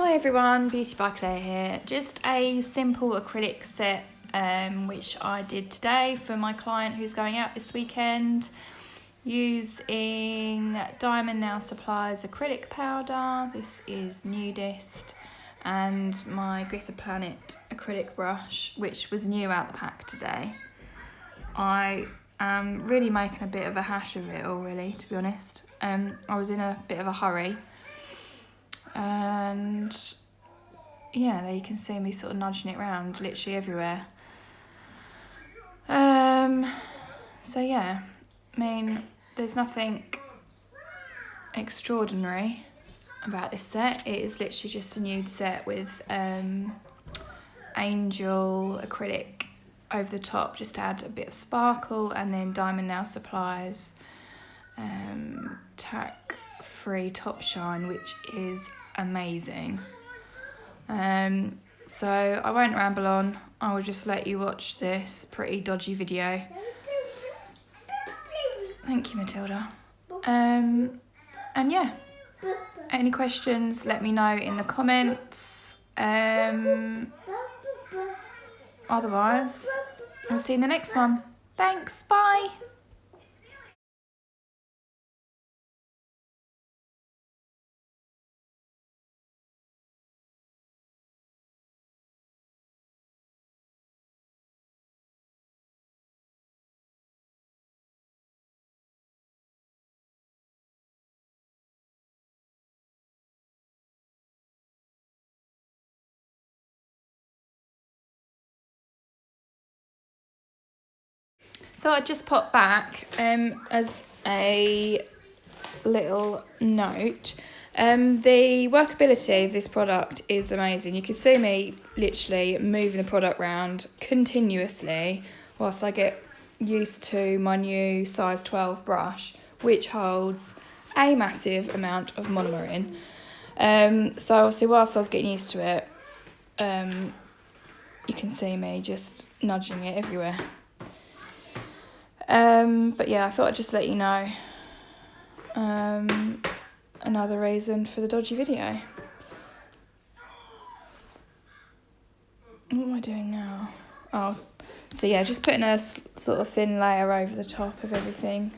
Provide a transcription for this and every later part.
Hi everyone, Beauty by Claire here. Just a simple acrylic set which I did today for my client who's going out this weekend, using Diamond Nail Supplies acrylic powder. This is Nudist, and my Glitter Planet acrylic brush, which was new out the pack today. I am really making a bit of a hash of it all, really, to be honest. I was in a bit of a hurry. And yeah, there you can see me sort of nudging it around literally everywhere. So yeah, I mean, there's nothing extraordinary about this set. It is literally just a nude set with angel acrylic over the top, just to add a bit of sparkle, and then Diamond Nail Supplies Tack free Topshine, which is amazing. So I won't ramble on. I will just let you watch this pretty dodgy video. Thank you, Matilda. And yeah, any questions, let me know in the comments. Otherwise, I'll see you in the next one. Thanks, bye. Thought I'd just pop back as a little note. The workability of this product is amazing. You can see me literally moving the product around continuously whilst I get used to my new size 12 brush, which holds a massive amount of monomer in. So obviously whilst I was getting used to it, you can see me just nudging it everywhere. But yeah, I thought I'd just let you know another reason for the dodgy video. What am I doing now? Oh, so yeah, just putting a sort of thin layer over the top of everything,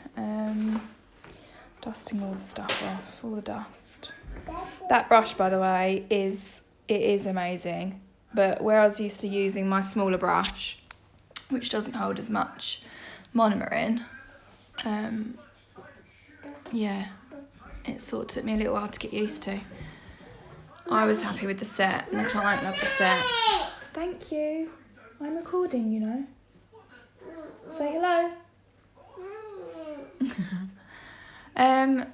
dusting all the stuff off, all the dust. That brush, by the way, is amazing, but where I was used to using my smaller brush, which doesn't hold as much monomer in, yeah, it sort of took me a little while to get used to. I was happy with the set, and the client loved the set. Thank you. I'm recording, you know. Say hello.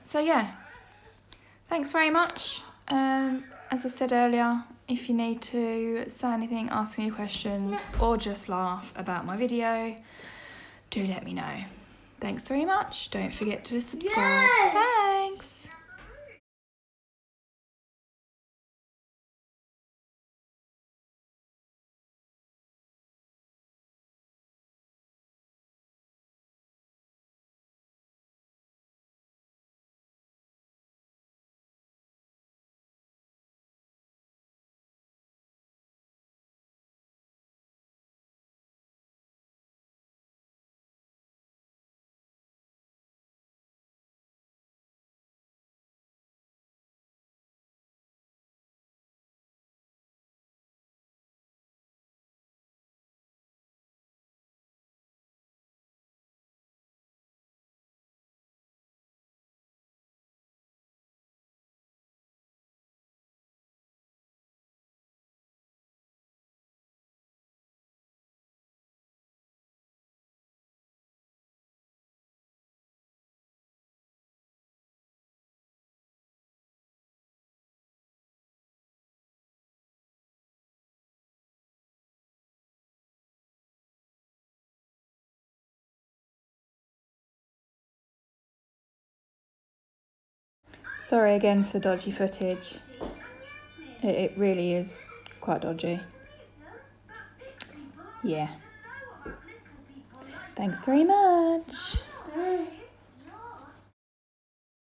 So yeah, thanks very much. As I said earlier, if you need to say anything, ask any questions, or just laugh about my video, do let me know. Thanks very much. Don't forget to subscribe. Yes. Thanks. Sorry again for the dodgy footage. It really is quite dodgy. Yeah. Thanks very much.